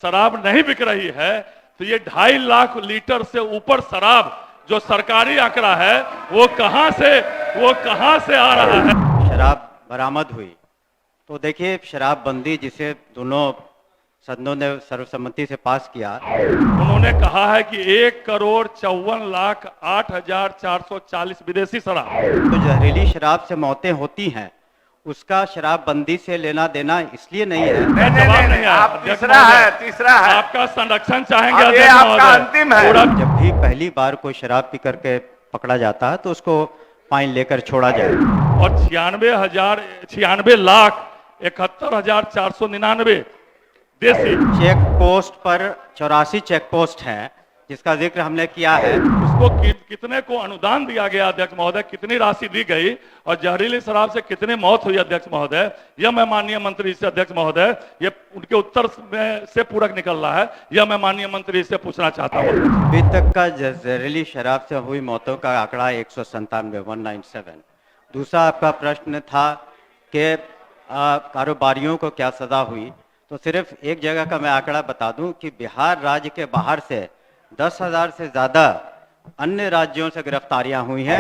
शराब नहीं बिक रही है तो ये 2.5 लाख लीटर से ऊपर शराब जो सरकारी आंकड़ा है वो कहां से आ रहा है। शराब बरामद हुई तो देखिए, शराबबंदी जिसे दोनों सदनों ने सर्वसम्मति से पास किया, उन्होंने कहा है कि 1,54,08,440 विदेशी शराब। तो जहरीली शराब से मौतें होती हैं, उसका शराबबंदी से लेना देना इसलिए नहीं है। जवाब नहीं है। आप तीसरा है आपका संरक्षण चाहेंगे अब ये अध्यक्ष आपका महोदय। अंतिम है। जब भी पहली बार कोई शराब पी करके पकड़ा जाता है तो उसको फाइन लेकर छोड़ा जाए। और 96,71,499 देसी। चेक पोस्ट पर 84 चेक पोस्ट हैं जिसका जिक्र हमने किया है। उसको कितने को अनुदान दिया गया अध्यक्ष महोदय, कितनी राशि दी गई और जहरीली शराब से कितनी मौत हुई अध्यक्ष महोदय, यह मैं माननीय मंत्री से अध्यक्ष महोदय, ये उनके उत्तर में से पूरक निकल रहा है, यह मैं माननीय मंत्री से पूछना चाहता हूँ। अभी तक का जहरीली शराब से हुई मौतों का आंकड़ा 197। दूसरा आपका प्रश्न था कि कारोबारियों को क्या सजा हुई, तो सिर्फ एक जगह का मैं आंकड़ा बता दूं कि बिहार राज्य के बाहर से 10,000 से ज्यादा अन्य राज्यों से गिरफ्तारियां हुई हैं।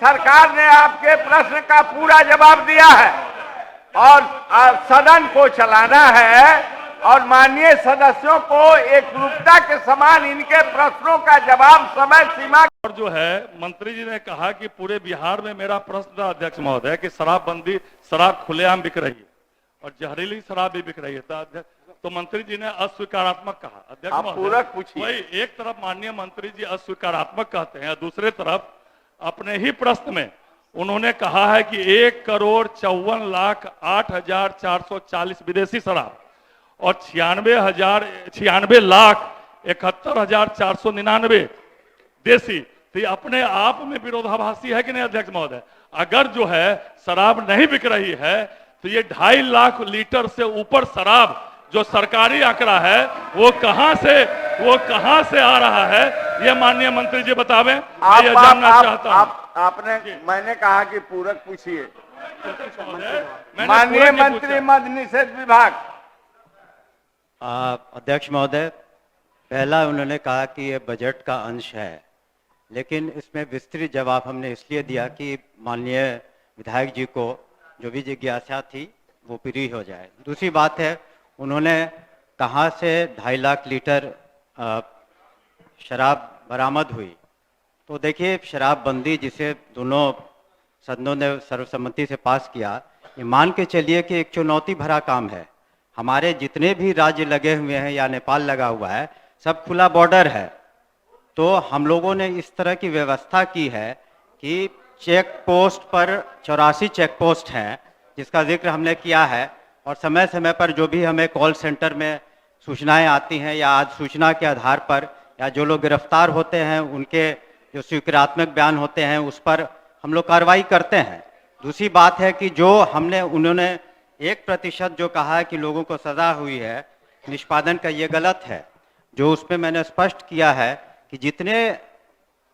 सरकार ने आपके प्रश्न का पूरा जवाब दिया है और सदन को चलाना है और माननीय सदस्यों को एकरूपता के समान इनके प्रश्नों का जवाब समय सीमा। और जो है मंत्री जी ने कहा कि पूरे बिहार में, मेरा प्रश्न था अध्यक्ष महोदय कि शराबबंदी, शराब खुलेआम बिक रही है और जहरीली शराब भी बिक रही है, तो मंत्री जी ने अस्वीकारात्मक कहा। अध्यक्ष आप पूरक पूछिए। वही एक तरफ माननीय मंत्री जी अस्वीकारात्मक कहते हैं, दूसरे तरफ अपने ही प्रश्न में उन्होंने कहा है कि 1,54,08,440 विदेशी शराब और 96,71,499 देसी। तो ये अपने आप में विरोधाभासी है कि नहीं अध्यक्ष महोदय? अगर जो है शराब नहीं बिक रही है तो ये 2.5 लाख लीटर से ऊपर शराब जो सरकारी आंकड़ा है वो कहां से आ रहा है, ये माननीय मंत्री जी बतावें। मैं ये जानना चाहता हूं। आपने, मैंने कहा कि पूरक पूछिए। मैंने माननीय पूरक नहीं मंत्री पूछा। मद्य निषेध विभाग। अध्यक्ष महोदय, पहला उन्होंने कहा कि ये बजट का अंश है, लेकिन इसमें विस्तृत जवाब हमने इसलिए दिया कि माननीय विधायक जी को जो भी जिज्ञासा थी वो पूरी हो जाए। दूसरी बात है, उन्होंने कहाँ से 2.5 लाख लीटर शराब बरामद हुई, तो देखिए, शराबबंदी जिसे दोनों सदनों ने सर्वसम्मति से पास किया, ये मान के चलिए कि एक चुनौती भरा काम है। हमारे जितने भी राज्य लगे हुए हैं या नेपाल लगा हुआ है, सब खुला बॉर्डर है, तो हम लोगों ने इस तरह की व्यवस्था की है कि चेक पोस्ट पर 84 चेक पोस्ट हैं जिसका जिक्र हमने किया है, और समय समय पर जो भी हमें कॉल सेंटर में सूचनाएं आती हैं या आज सूचना के आधार पर या जो लोग गिरफ्तार होते हैं उनके जो स्वीकारात्मक बयान होते हैं उस पर हम लोग कार्रवाई करते हैं। दूसरी बात है कि जो उन्होंने 1% जो कहा है कि लोगों को सजा हुई है निष्पादन का, ये गलत है। जो उसमें मैंने स्पष्ट किया है कि जितने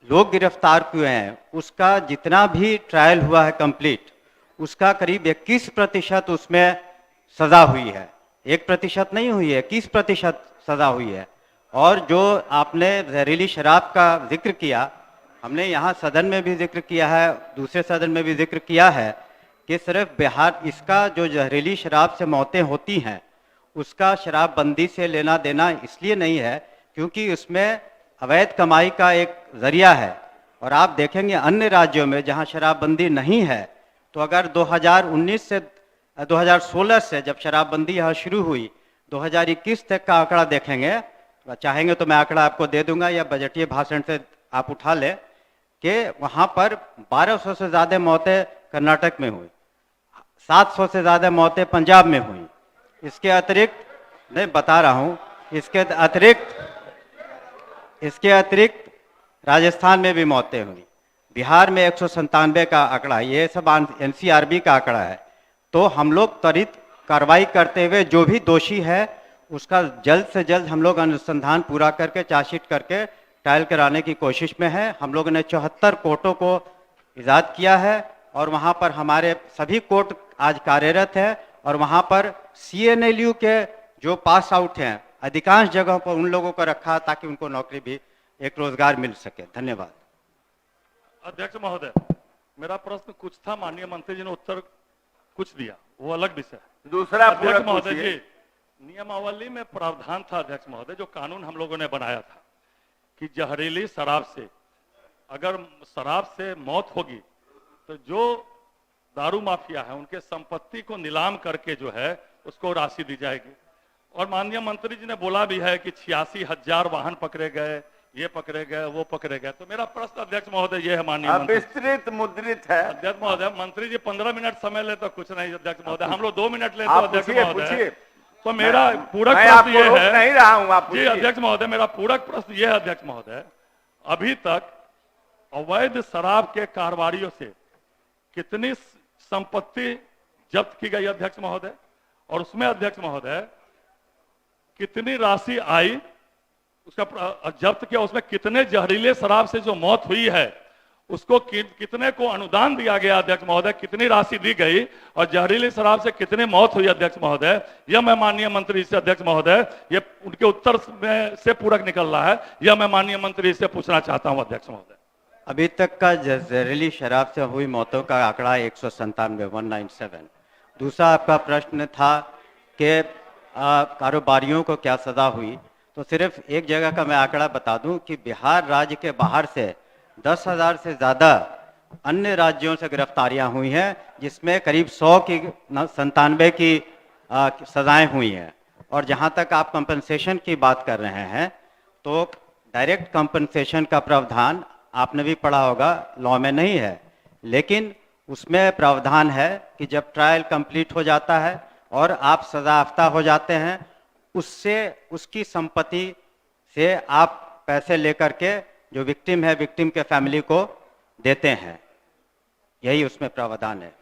लोग गिरफ्तार हुए हैं उसका जितना भी ट्रायल हुआ है कंप्लीट, उसका करीब 21% उसमें सजा हुई है। 1% नहीं हुई है, 21% सजा हुई है। और जो आपने जहरीली शराब का जिक्र किया, हमने यहाँ सदन में भी जिक्र किया है, दूसरे सदन में भी जिक्र किया है कि सिर्फ बिहार, इसका जो जहरीली शराब से मौतें होती हैं उसका शराबबंदी से लेना देना इसलिए नहीं है क्योंकि उसमें अवैध कमाई का एक जरिया है। और आप देखेंगे अन्य राज्यों में जहां शराबबंदी नहीं है, तो अगर 2016 से जब शराबबंदी यहाँ शुरू हुई 2021 तक का आंकड़ा देखेंगे, चाहेंगे तो मैं आंकड़ा आपको दे दूंगा या बजटीय भाषण से आप उठा ले, कि वहां पर 1200 से ज्यादा मौतें कर्नाटक में हुई, 700 से ज्यादा मौतें पंजाब में हुई। इसके अतिरिक्त मैं बता रहा हूं, इसके अतिरिक्त राजस्थान में भी मौतें हुई, बिहार में 197 का आंकड़ा, ये सब एनसीआरबी का आंकड़ा है। तो हम लोग त्वरित कार्रवाई करते हुए जो भी दोषी है उसका जल्द से जल्द हम लोग अनुसंधान पूरा करके चार्जशीट करके ट्रायल कराने की कोशिश में है। हम लोगों ने 74 कोर्टों को इजाद किया है और वहाँ पर हमारे सभी कोर्ट आज कार्यरत है और वहाँ पर CNLU के जो पास आउट हैं अधिकांश जगहों पर उन लोगों को रखा ताकि उनको नौकरी भी, एक रोजगार मिल सके। धन्यवाद। अध्यक्ष महोदय, मेरा प्रश्न कुछ था, माननीय मंत्री जी ने उत्तर कुछ दिया, वो अलग विषय है। दूसरा अध्यक्ष पूरक महोदय पूछिए। जी, नियमावली में प्रावधान था अध्यक्ष महोदय, जो कानून हम लोगों ने बनाया था कि जहरीली शराब से अगर शराब से मौत होगी तो जो दारू माफिया है उनके संपत्ति को नीलाम करके जो है उसको राशि दी जाएगी। और माननीय मंत्री जी ने बोला भी है कि 86,000 वाहन पकड़े गए, ये पकड़े गए, वो पकड़े गए। तो मेरा प्रश्न अध्यक्ष महोदय ये है, माननीय मंत्री, विस्तृत मुद्रित है। अध्यक्ष महोदय, मंत्री जी 15 मिनट समय ले तो कुछ नहीं अध्यक्ष महोदय, हम लोग 2 मिनट ले तो आप अध्यक्ष पूछिए, महोदय। पूछिए। तो मेरा पूरक मैं प्रश्न आपको ये रोक है, नहीं रहा हूं, आप जी पूछिए। अध्यक्ष महोदय, मेरा पूरक प्रश्न ये है अध्यक्ष महोदय, अभी तक अवैध शराब के कारोबारियों से कितनी संपत्ति जब्त की गई अध्यक्ष महोदय, और उसमें अध्यक्ष महोदय कितनी राशि आई उसका जब्त किया, उसमें कितने जहरीले शराब से जो मौत हुई है उसको कितने को अनुदान दिया गया अध्यक्ष महोदय, कितनी राशि दी गई, और जहरीली शराब से कितनी मौत हुई अध्यक्ष महोदय, यह मैं माननीय मंत्री से अध्यक्ष महोदय, ये उनके उत्तर में से पूरक निकल रहा है, यह मैं माननीय मंत्री से पूछना चाहता हूं अध्यक्ष महोदय। अभी तक का जहरीली शराब से हुई मौतों का आंकड़ा 197। दूसरा आपका प्रश्न था कि कारोबारियों को क्या सजा हुई, तो सिर्फ एक जगह का मैं आंकड़ा बता दूं कि बिहार राज्य के बाहर से 10,000 से ज़्यादा अन्य राज्यों से गिरफ्तारियां हुई हैं, जिसमें करीब 97 की सजाएं हुई हैं। और जहां तक आप कंपनसेशन की बात कर रहे हैं, तो डायरेक्ट कंपनसेशन का प्रावधान आपने भी पढ़ा होगा, लॉ में नहीं है, लेकिन उसमें प्रावधान है कि जब ट्रायल कंप्लीट हो जाता है और आप सजायाफ्ता हो जाते हैं, उससे उसकी संपत्ति से आप पैसे लेकर के जो विक्टिम है, विक्टिम के फैमिली को देते हैं, यही उसमें प्रावधान है।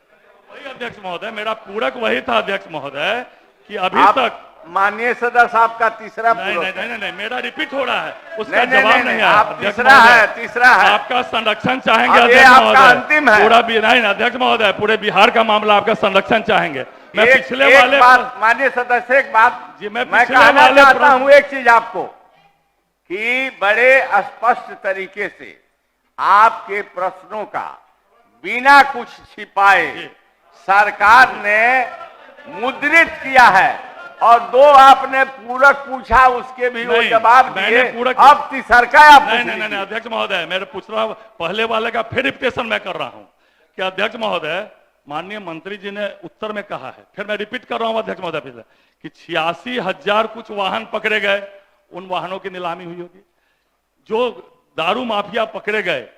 वही अध्यक्ष महोदय, मेरा पूरक वही था अध्यक्ष महोदय कि अभी तक माननीय सदस्य आपका तीसरा नहीं, पूरक नहीं, नहीं, नहीं, मेरा रिपीट हो रहा है, उसका नहीं, नहीं, जवाब नहीं, नहीं आप आया अध्यक्ष तीसरा महोदय। है, तीसरा है। आपका संरक्षण चाहेंगे अब ये अध्यक्ष आपका महोदय, अंतिम है। पूरा नहीं अध्यक्ष महोदय, पूरे बिहार का मामला आपका संरक्षण चाहेंगे। मैं पिछले वाले बात माननीय सदस्य, एक बात जी, मैं मैं पिछले कहना वाले चाहता हूं एक चीज आपको, कि बड़े स्पष्ट तरीके से आपके प्रश्नों का बिना कुछ छिपाए सरकार ने मुद्रित किया है, और 2 आपने पूरक पूछा, उसके भी वो नहीं, जवाब मैंने दिए। पूरक- अब तीसर का आप नहीं, पूछ नहीं, नहीं, लीजिए। अध्यक्ष महोदय, मेरे पूछ रहा पहले वाले का फिर रिपीटेशन मैं कर रहा हूं कि अध्यक्ष महोदय, माननीय मंत्री जी ने उत्तर में कहा है, फिर मैं रिपीट कर रहा हूं अध्यक्ष महोदय फिर कि 86,000 कुछ वाहन पकड़े गए, उन वाहनों की नीलामी हुई होगी। जो दारू माफिया पकड़े गए,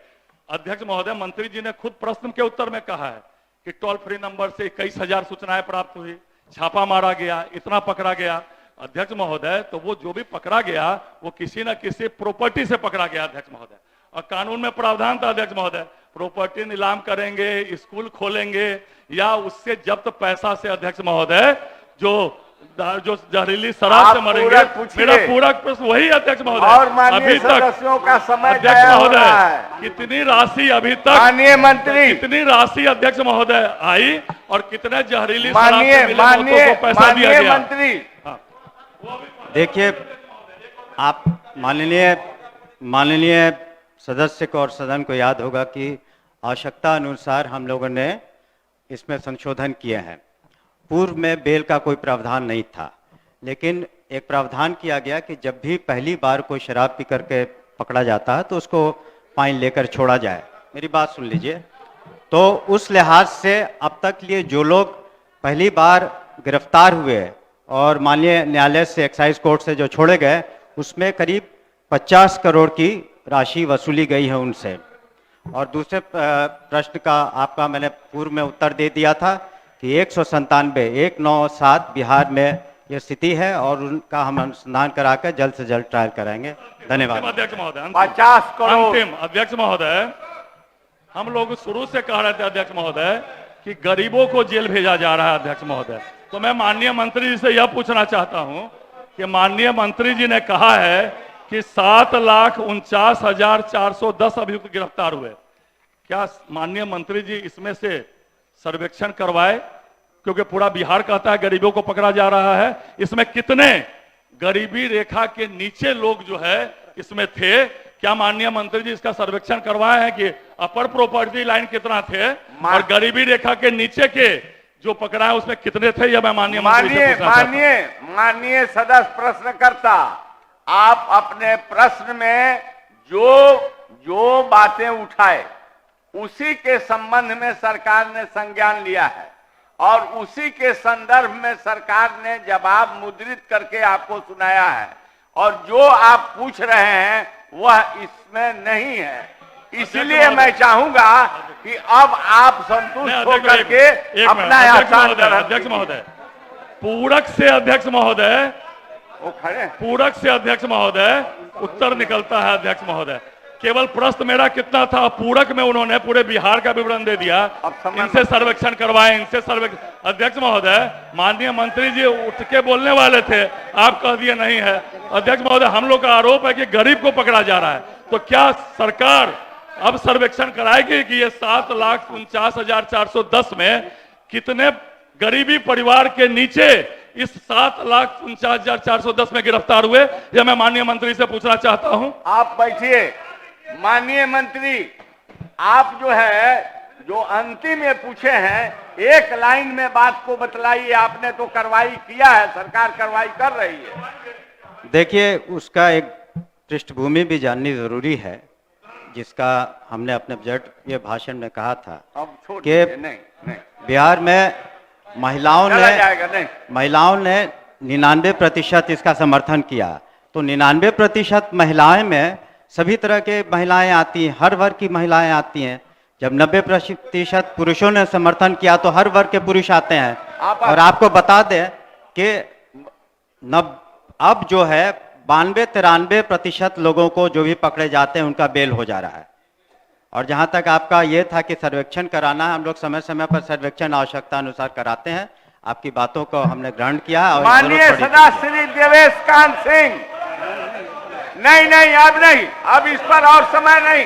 अध्यक्ष महोदय, मंत्री जी ने खुद प्रश्न के उत्तर में कहा है कि टोल फ्री नंबर से 21,000 सूचनाएं प्राप्त हुई, छापा मारा गया, इतना पकड़ा गया। अध्यक्ष महोदय, तो वो जो भी पकड़ा गया वो किसी न किसी प्रॉपर्टी से पकड़ा गया अध्यक्ष महोदय, और कानून में प्रावधान था अध्यक्ष महोदय, प्रॉपर्टी नीलाम करेंगे, स्कूल खोलेंगे, या उससे जब्त पैसा से अध्यक्ष महोदय जो जहरीली शराब से मरेंगे। मेरा पूरक प्रश्न वही अध्यक्ष महोदय, और माननीय अभी तक सदस्यों का समय अध्यक्ष तय हो रहा महोदय है। कितनी राशि अभी तक, माननीय मंत्री, कितनी राशि अध्यक्ष महोदय आई, और कितने जहरीली शराब माननीय से मिले लोगों को पैसा दिया माननीय गया। मंत्री, देखिए, आप माननीय सदस्य को और सदन को याद होगा कि आवश्यकता अनुसार हम लोगों ने इसमें संशोधन किए हैं। पूर्व में बेल का कोई प्रावधान नहीं था, लेकिन एक प्रावधान किया गया कि जब भी पहली बार कोई शराब पी करके पकड़ा जाता है तो उसको फाइन लेकर छोड़ा जाए। मेरी बात सुन लीजिए। तो उस लिहाज से अब तक लिए जो लोग पहली बार गिरफ्तार हुए और माननीय न्यायालय से, एक्साइज कोर्ट से जो छोड़े गए, उसमें करीब 50 करोड़ की राशि वसूली गई है उनसे। और दूसरे प्रश्न का आपका मैंने पूर्व में उत्तर दे दिया था कि 197 बिहार में ये स्थिति है, और उनका हम अनुसंधान कराकर जल्द से जल्द ट्रायल कराएंगे। धन्यवाद अध्यक्ष महोदय। 50 करोड़ अंतिम अध्यक्ष महोदय, हम लोग शुरू से कह रहे थे अध्यक्ष महोदय कि गरीबों को जेल भेजा जा रहा है अध्यक्ष महोदय। तो मैं माननीय मंत्री जी से यह पूछना चाहता हूं कि माननीय मंत्री जी ने कहा है कि 7,49,410 अभियुक्त गिरफ्तार हुए। क्या माननीय मंत्री जी इसमें से सर्वेक्षण करवाए क्योंकि पूरा बिहार कहता है गरीबों को पकड़ा जा रहा है। इसमें कितने गरीबी रेखा के नीचे लोग जो है इसमें थे? क्या माननीय मंत्री जी इसका सर्वेक्षण करवाए हैं कि अपर प्रॉपर्टी लाइन कितना थे और गरीबी रेखा के नीचे के जो पकड़ा है उसमें कितने थे? यह मैं माननीय मंत्री से पूछना चाहता हूं। माननीय सदस्य प्रश्नकर्ता, आप अपने प्रश्न में जो बातें उठाए उसी के संबंध में सरकार ने संज्ञान लिया है और उसी के संदर्भ में सरकार ने जवाब मुद्रित करके आपको सुनाया है, और जो आप पूछ रहे हैं वह इसमें नहीं है। इसलिए मैं चाहूंगा कि अब आप संतुष्ट होकर के अपना अध्यक्ष महोदय, पूरक से अध्यक्ष महोदय, वो खड़े पूरक से अध्यक्ष महोदय उत्तर निकलता है। अध्यक्ष महोदय, केवल प्रश्न मेरा कितना था, पूरक में उन्होंने पूरे बिहार का विवरण दे दिया। इनसे सर्वेक्षण करवाएं, इनसे सर्वेक्षण। अध्यक्ष महोदय, माननीय मंत्री जी उठ के बोलने वाले थे, आप कह दिए नहीं है। अध्यक्ष महोदय, हम लोग का आरोप है कि गरीब को पकड़ा जा रहा है, तो क्या सरकार अब सर्वेक्षण कराएगी कि ये 7,49,410 में कितने गरीबी परिवार के नीचे इस 7,49,410 में गिरफ्तार हुए? यह मैं माननीय मंत्री से पूछना चाहता हूं। आप बैठिए। माननीय मंत्री, आप जो अंतिम में पूछे हैं, एक लाइन में बात को बतलाइए। आपने तो कार्रवाई किया है, सरकार कार्रवाई कर रही है। देखिए, उसका एक पृष्ठभूमि भी जाननी जरूरी है, जिसका हमने अपने बजट ये भाषण में कहा था कि बिहार में महिलाओं ने 99% इसका समर्थन किया। तो 99% महिलाएं में सभी तरह के महिलाएं आती हैं, हर वर्ग की महिलाएं आती हैं। जब 90% पुरुषों ने समर्थन किया तो हर वर्ग के पुरुष आते हैं। और आपको बता दें कि अब जो है 92-93% लोगों को जो भी पकड़े जाते हैं उनका बेल हो जा रहा है। और जहां तक आपका ये था कि सर्वेक्षण कराना है, हम लोग समय समय पर सर्वेक्षण आवश्यकता अनुसार कराते हैं। आपकी बातों को हमने ग्रहण किया। और माननीय सदस्य श्री देवेश कांत सिंह, नहीं, अब नहीं, अब इस पर और समय नहीं।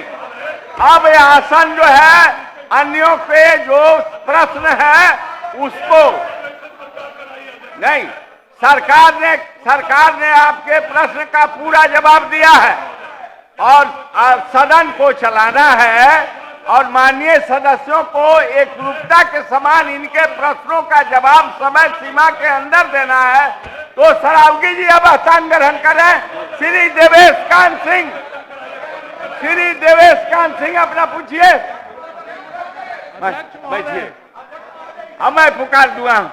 अब यह आसन जो है, अन्यों पे जो प्रश्न है उसको नहीं, सरकार ने आपके प्रश्न का पूरा जवाब दिया है और सदन को चलाना है और माननीय सदस्यों को एकरूपता के समान इनके प्रश्नों का जवाब समय सीमा के अंदर देना है। तो सरावगी जी अब स्थान ग्रहण करें। श्री देवेश कांत सिंह अपना पूछिए। बैठिए, अब मैं पुकार दूंगा।